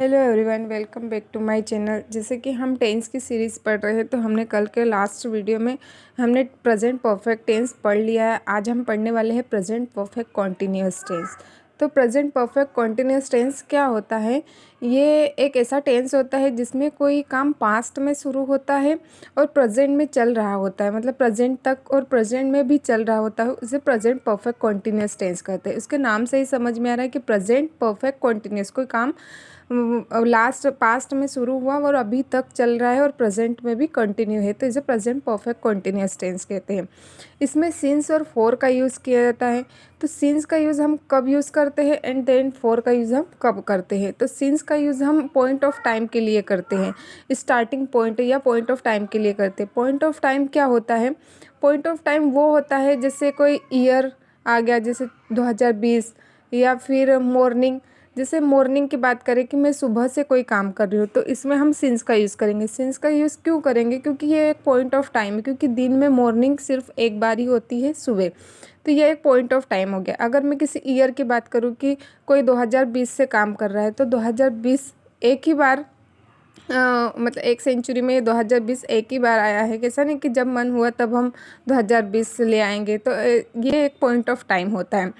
Hello everyone, welcome back to my channel. जैसे कि हम टेंस की सीरीज़ पढ़ रहे हैं, तो हमने कल के लास्ट वीडियो में हमने प्रेजेंट परफेक्ट टेंस पढ़ लिया है। आज हम पढ़ने वाले हैं प्रेजेंट परफेक्ट कॉन्टिन्यूअस टेंस। तो प्रेजेंट परफेक्ट कॉन्टिन्यूअस टेंस क्या होता है? ये एक ऐसा टेंस होता है जिसमें कोई काम पास्ट में शुरू होता है और प्रेजेंट में चल रहा होता है, मतलब प्रेजेंट तक और प्रेजेंट में भी चल रहा होता है। उसे प्रेजेंट परफेक्ट कॉन्टिन्यूअस टेंस कहते हैं। उसके नाम से ही समझ में आ रहा है कि प्रेजेंट परफेक्ट कॉन्टिन्यूअस, कोई काम लास्ट पास्ट में शुरू हुआ और अभी तक चल रहा है और प्रेजेंट में भी कंटिन्यू है, तो इसे प्रेजेंट परफेक्ट कॉन्टिन्यूअस टेंस कहते हैं। इसमें सिंस और फॉर का यूज़ किया जाता है। तो सिंस का यूज़ हम कब यूज़ करते हैं एंड देन फॉर का यूज़ हम कब करते हैं? तो सिंस का यूज़ हम पॉइंट ऑफ टाइम के लिए करते हैं, स्टार्टिंग पॉइंट या पॉइंट ऑफ टाइम के लिए करते हैं। पॉइंट ऑफ टाइम क्या होता है? पॉइंट ऑफ टाइम वो होता है जैसे कोई ईयर आ गया, जैसे 2020, या फिर मॉर्निंग। जैसे मॉर्निंग की बात करें कि मैं सुबह से कोई काम कर रही हूँ, तो इसमें हम सिंस का यूज़ करेंगे। सिंस का यूज़ क्यों करेंगे? क्योंकि ये एक पॉइंट ऑफ टाइम है, क्योंकि दिन में मॉर्निंग सिर्फ एक बार ही होती है, सुबह। तो ये एक पॉइंट ऑफ टाइम हो गया। अगर मैं किसी ईयर की बात करूँ कि कोई 2020 से काम कर रहा है, तो 2020 एक ही बार मतलब एक सेंचुरी में 2020 एक ही बार आया है। कैसा नहीं कि जब मन हुआ तब हम 2020 ले आएंगे। तो ये एक पॉइंट ऑफ टाइम होता है।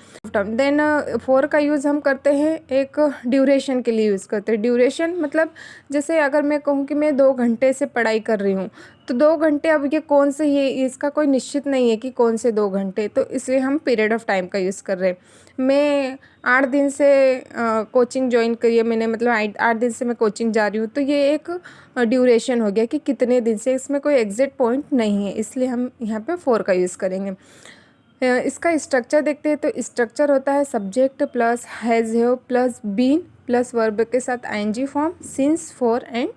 देन फॉर का यूज़ हम करते हैं एक ड्यूरेशन के लिए यूज़ करते हैं। ड्यूरेशन मतलब जैसे अगर मैं कहूँ कि मैं 2 घंटे से पढ़ाई कर रही हूँ, तो 2 घंटे, अब ये कौन से, ये इसका कोई निश्चित नहीं है कि कौन से 2 घंटे, तो इसलिए हम पीरियड ऑफ टाइम का यूज़ कर रहे हैं। मैं 8 दिन से कोचिंग ज्वाइन करी है मैंने, मतलब 8 दिन से मैं कोचिंग जा रही हूँ, तो ये एक ड्यूरेशन हो गया कि कितने दिन से। इसमें कोई एग्जैक्ट पॉइंट नहीं है, इसलिए हम यहाँ पे फॉर का यूज़ करेंगे। इसका स्ट्रक्चर देखते हैं। तो स्ट्रक्चर होता है subject plus has have plus been plus verb के साथ ING form, since, for and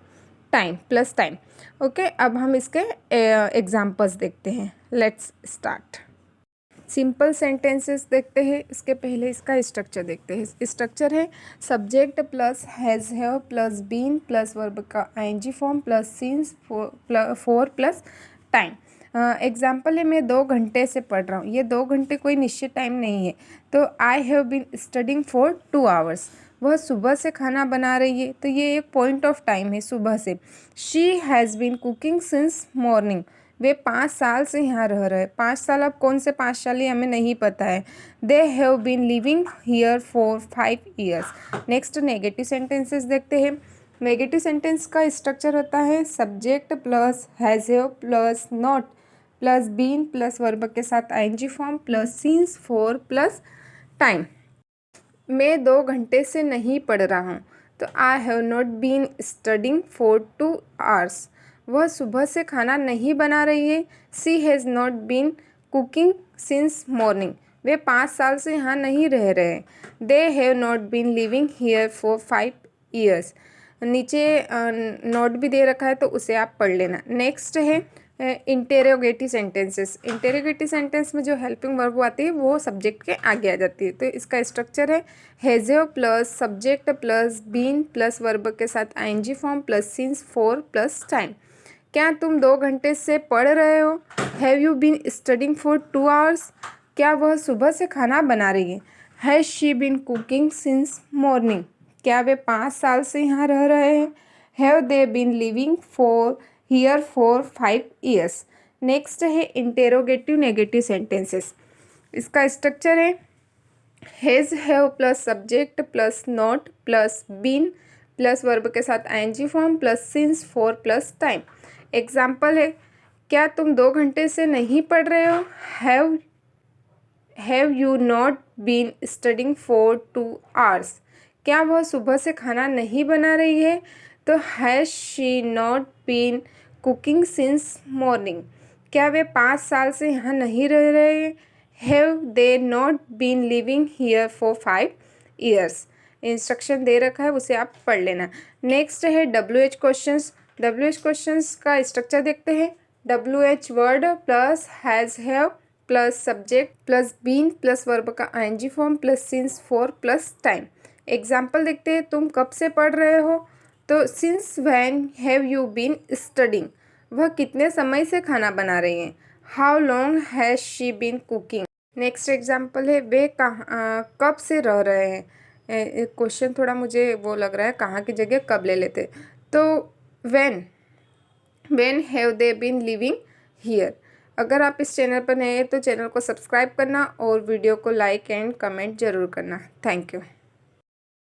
time plus time. Okay, अब हम इसके एग्जाम्पल्स देखते हैं। Let's start. सिंपल सेंटेंसेस देखते हैं। इसके पहले इसका स्ट्रक्चर देखते हैं। स्ट्रक्चर है subject plus has have plus been plus verb का ING form plus since, for plus time. Example है, मैं 2 घंटे से पढ़ रहा हूँ। ये 2 घंटे कोई निश्चित टाइम नहीं है। तो I have been studying for 2 hours. वह सुबह से खाना बना रही है, तो ये एक पॉइंट ऑफ टाइम है, सुबह से। She has been cooking since morning. वे 5 साल से यहाँ रह रहे हैं। 5 साल, अब कौन से 5 साल है हमें नहीं पता है। They have been living here for 5 years। Next negative sentences देखते हैं। नेगेटिव सेंटेंस का स्ट्रक्चर होता है subject plus has have plus not plus been plus verb के साथ ING form plus since, for plus time. मैं 2 घंटे से नहीं पढ़ रहा हूँ, तो I have not been studying for 2 hours। वह सुबह से खाना नहीं बना रही है। She has not been cooking since morning. वे 5 साल से यहाँ नहीं रह रहे। They have not been living here for 5 years। नीचे नोट भी दे रखा है, तो उसे आप पढ़ लेना। नेक्स्ट है इंटेरोगेटिव सेंटेंसेस। इंटेरोगेटिव सेंटेंस में जो हेल्पिंग वर्ब आती है वो सब्जेक्ट के आगे आ जाती है। तो इसका स्ट्रक्चर है has plus subject plus been plus verb के साथ ING form plus since, for plus time. क्या तुम 2 घंटे से पढ़ रहे हो? Have you been studying for 2 hours। क्या वह सुबह से खाना बना रही है? Has she been cooking since morning. क्या वे 5 साल से यहाँ रह रहे हैं? Have they been living for here for 5 years। Next है इंटेरोगेटिव नेगेटिव सेंटेंसेस। इसका स्ट्रक्चर है has have plus subject plus not plus been plus verb के साथ ING form plus since, for plus time. Example है, क्या तुम 2 घंटे से नहीं पढ़ रहे हो? Have you not been studying for 2 hours। क्या वह सुबह से खाना नहीं बना रही है? तो has she not been cooking since morning. क्या वे 5 साल से यहाँ नहीं रह रहे? Have they not been living here for 5 years। Instruction दे रखा है, उसे आप पढ़ लेना। नेक्स्ट है WH क्वेश्चंस। WH क्वेश्चंस का स्ट्रक्चर देखते हैं। WH word plus has have plus subject plus been plus verb का ING form plus since, for plus time. Example देखते हैं, तुम कब से पढ़ रहे हो? तो since when have you been studying. वह कितने समय से खाना बना रही हैं? How long has she been cooking. Next example है, वे कब से रह रहे हैं? क्वेश्चन थोड़ा मुझे वो लग रहा है, कहाँ की जगह कब ले लेते। तो when have they been living here. अगर आप इस चैनल पर नए हैं तो चैनल को सब्सक्राइब करना और वीडियो को लाइक एंड कमेंट ज़रूर करना। Thank you.